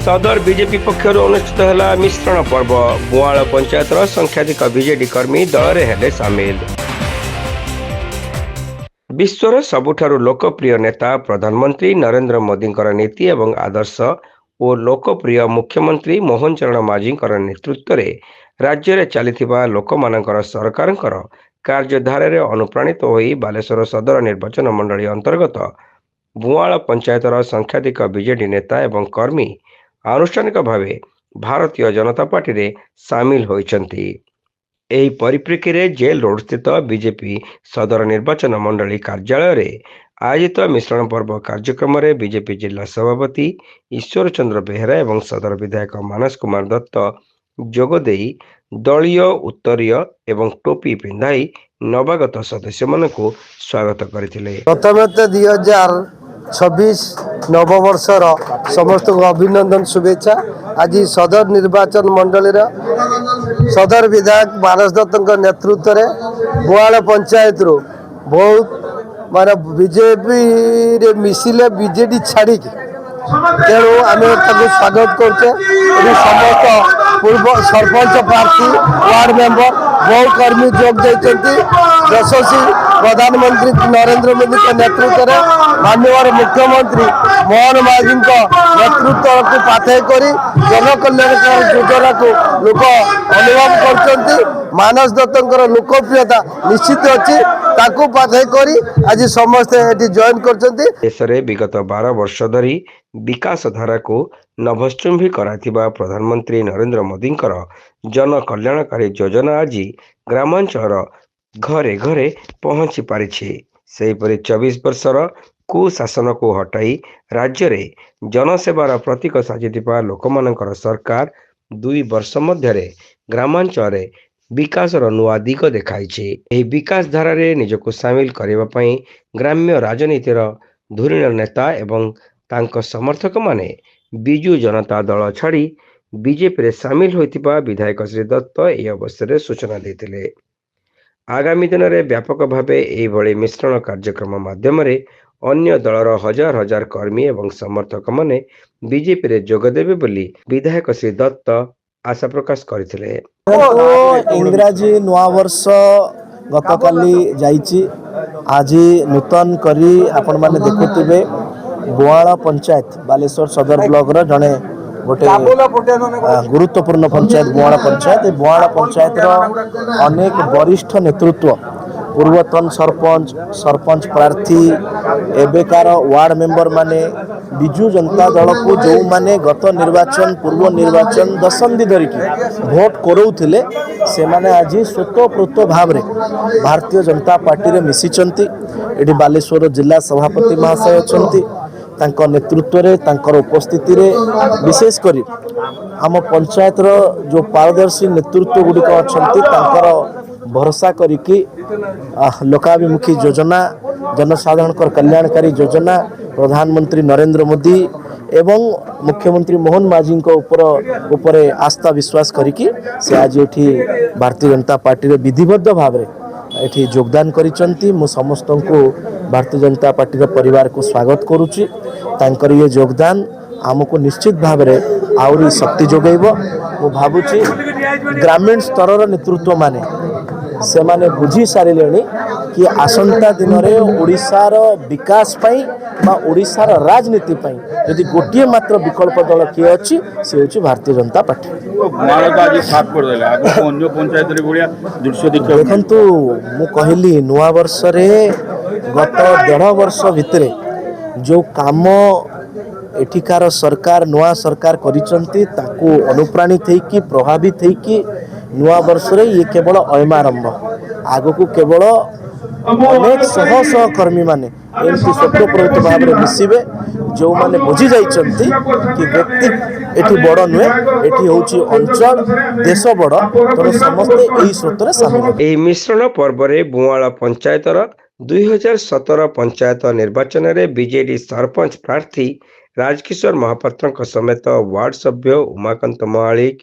सदर बीजेपी पक्षर अनुष्ठित है मिश्रण पर्व। बुआल पंचायत संख्याधिक बीजेडी कर्मी दल हेले सामिल। विश्वर सबुठारु लोकप्रिय नेता प्रधानमंत्री नरेंद्र मोदी नीति एवं आदर्श और लोकप्रिय मुख्यमंत्री मोहन चरण माझी नेतृत्व में राज्य में चलता लोक मानकर सरकार कार्यधारा अनुप्राणित हो बालेश्वर सदर निर्वाचन मंडली अंतर्गत बुआल पंचायतर संख्याधिक बीजेडी नेता एवं कर्मी आनुष्ठानिक भावे भारतीय जनता पार्टी रे सामिल होइछन्ति। एही परिप्रेक्षी रे जेल रोड स्थित बीजेपी सदर निर्वाचन मंडली कार्यालय रे आयोजित मिश्रण पर्व कार्यक्रम रे बीजेपी जिला सभापति ईश्वर चंद्र बेहेरा एवं सदर विधायक मानस कुमार दत्त जोगदेई दलीय उत्तरीय एवं टोपी पिंधाई नवागत सदस्य मानकु स्वागत करथिले। प्रथमतः 2026 नववर्षर समस्त को अभिनंदन शुभेच्छा। आज सदर निर्वाचन मंडली सदर विधायक मानस दत्त नेतृत्व में बुआल पंचायत रू बहुत माने बीजेपी रे मिसिले बीजेडी छाड़ी तेणु आम स्वागत करते। समस्त पूर्व सरपंच प्रार्थी वार्ड मेंबर बहु कर्मी जोग देते। यशस्वी प्रधानमंत्री नरेंद्र मोदी के नेतृत्व में माननीय मुख्यमंत्री मोहन माझी नेतृत्व को पाथेय करी जनकल्याणकारी योजना को लोक अनुभव कर मानस दत्तर लोकप्रियता निश्चित अच्छी ताकू पाथेय करी आज समस्ते जॉइन कर। देश में विगत 12 वर्ष धरी विकास धारा को नभश्चुंबी कराथिबा प्रधानमंत्री नरेंद्र मोदी जन कल्याणकारी योजना आज ग्रामांचल घरे घरे पहुंची पारिछि। सेहीपरि 24 वर्षर कुशासन को हटाई राज्य रे जनसेवार प्रतीक साजिथिबा लोकमानकर सरकार 2 वर्ष मध्य ग्रामांचल विकासर नुआ दिग देखाइछि। एही विकास धारा रे निजको सामिल करबा पई ग्राम्य राजनीतिर धुरीण नेता एवं तांको समर्थक माने बिजु जनता दल छाड़ी बीजेपी रे सामिल होइतिबा विधायक श्री दत्त एही अवसर रे सूचना देथिले। आगामी दिन में व्यापक भावे एभली मिश्रण कार्यक्रम माध्यम रे अन्य दलर हजार हजार कर्मी एवं समर्थक माने बीजेपी रे जोग देबे बोली विधायक श्री दत्त आशा प्रकाश करथिले। इंग्राजी नवा वर्ष गतकाली जाइछि। आज नूतन करी आपण माने देखुथिबे बुआल पंचायत बालेश्वर सदर ब्लॉक रो जने गोटे गुरुत्वपूर्ण पंचायत बुआल पंचायत। बुआल पंचायत रो अनेक वरिष्ठ नेतृत्व पूर्वतन सरपंच सरपंच प्रार्थी एबेकार वार्ड मेंबर माने बिजु जनता दल को जो माने गत निर्वाचन पूर्व निर्वाचन दशंधि धरिकी भोट करोउथिले से माने आज स्वतःप्रोत भाव रे भारतीय जनता पार्टी रे मिसिचंती। एठी बालेश्वर जिला सभापति महाशय अछंती तांको नेतृत्व रे तांकर उपस्थिति रे विशेष करी आम पंचायत रो जो पारदर्शी नेतृत्व गुडी को अछंती तांकर भरोसा करिकी लोकाभिमुखी योजना जनसाधारण कल्याणकारी योजना प्रधानमंत्री नरेंद्र मोदी एवं मुख्यमंत्री मोहन माझी ऊपर आस्था विश्वास करिकी से आज एठी भारतीय जनता पार्टी रे विधिबद्ध भाव रे एठी योगदान करिसंती। मु समस्त को भारतीय जनता पार्टी रे परिवार को स्वागत करूची। तांकर ये योगदान आमको निश्चित भाव रे आउरी शक्ति जोगैबो। मु भाबुची ग्रामीण स्तर नेतृत्व माने से माने बुझी सारिलेनी कि आसंता दिन में ओडिशार विकास पाई बा ओडिशार राजनीति पाई यदि गोटे मात्र विकल्प दल किए अच्छी से होची भारतीय जनता पार्टी। देखंतु मु कहली नुआ वर्ष रे गत 1.5 वर्ष भितरे जो काम एठिकार सरकार नुआ सरकार करिसंती ताकू अनुप्राणित हेकी प्रभावित हेकी नुआ वर्ष रे ये केवल अयमारंभ आगो को केवल अनेक शह शह कर्मी माने एमती स्वतःप्रोत भाव में मिसिबे जो माने बुझी जाइछंती कि व्यक्ति एठी बड़ नुहे एठी होची अंचल देश बड़ तो समस्त एही स्रोत रे शामिल। एही मिश्रण पर्व रे बुआल पंचायतर 2017 पंचायत निर्वाचन रे बीजेडी सरपंच प्रार्थी राजकिशोर महापात्र समेत वार्ड सभ्य उमाकांत महालिक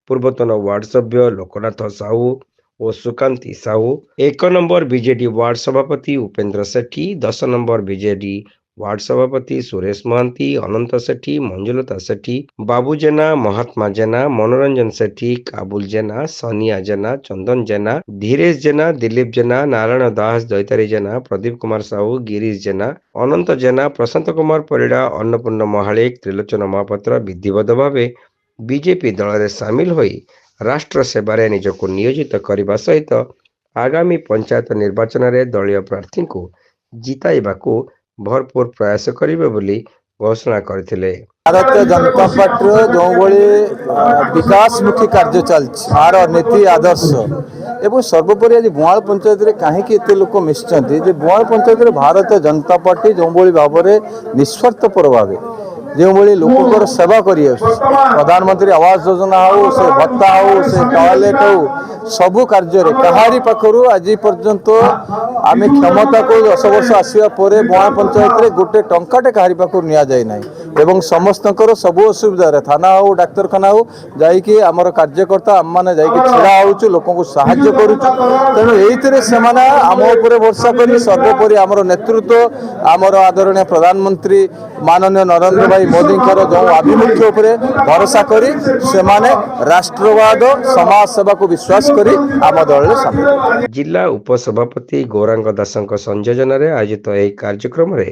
पूर्वतन वार्ड सभ्य लोकनाथ साहू और सुकांती साहू 1 नंबर बीजेडी वार्ड सभापति उपेंद्र सेठी 10 नंबर बीजेडी वार्ड सभापति सुरेश महांती, अनंत सेठी, मंजुलता सेठी, बाबू जेना, महात्मा जेना, मनोरंजन सेठी, काबुल जेना, सोनिया जेना, चंदन जेना, धीरेश जेना, दिलीप जेना, नारायण दास, दैतारी जेना, प्रदीप कुमार साहू, गिरीश जेना, अनंत जेना, प्रशांत कुमार परिड़ा, अन्नपूर्ण महालिक, त्रिलोचन महापात्र विधिवत भावे बीजेपी दल में सामिल होई राष्ट्र सेवारे निजको नियोजित करने सहित आगामी पंचायत निर्वाचन में दलीय प्रार्थी को जिताइबाकू भरपूर प्रयास करिवे बोली घोषणा करथिले। भारतीय जनता पार्टी जो विकासमुखी कार्य चलती आर नीति आदर्श एवं सर्वोपरि आज बुआल पंचायत में कहीं एत लोक मिशिंट बुआल पंचायत भारतीय जनता पार्टी जो भाव में निस्वार्थपर भाव जो लोकर सेवा कर प्रधानमंत्री आवास योजना हो से भत्ता हो से टॉयलेट हो सबू कार्य कहारी पाखु आज पर्यंत आम क्षमता को 10 वर्ष आसवा बुआ पंचायत में गोटे टंकाटे कहारी पाखु नि जाए ना एवं समस्त सबू असुविधा थाना हो डाक्तरखाना हो जाकि आमर कार्यकर्ता आम मैंने छिड़ा हो लोक साहाय्य करुँ तेणु ये आम उपर भरसा कर सर्वोपरि आमर नेतृत्व आमर आदरणीय प्रधानमंत्री माननीय नरेंद्र भाई मोदी जो आभिमुख्य उपरे भरोसा करी सेमाने राष्ट्रवाद समाज सेवा को विश्वास करी आम दल में सामिल। जिला उपसभापति गौरांग दासଙ୍କ संयोजन आयोजित ଏହି କାର୍ଯ୍ୟକ୍ରମରେ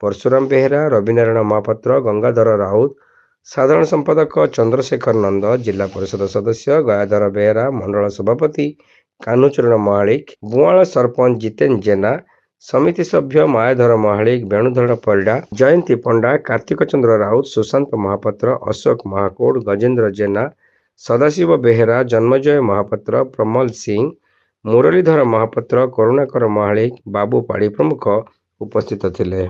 परशुराम बेहेरा, रविनारायण महापात्र, गंगाधर राउत, साधारण संपादक चंद्रशेखर नंद, जिला परिषद सदस्य गयाधर बेहेरा, मंडल सभापति कान्हूचरण महालिक, बुआल सरपंच जितेन जेना, समिति सभ्य मायाधर महालिक, वेणुधर परिड़ा, जयंती पंडा, कार्तिक चंद्र राउत, सुशांत महापात्र, अशोक महाकोड, गजेंद्र जेना, सदाशिव बेहेरा, जन्मजय महापात्र, प्रमल सिंह, मुरलीधर महापात्र, करुणाकर महालिक, बाबू पाड़ी प्रमुख उपस्थित थिले।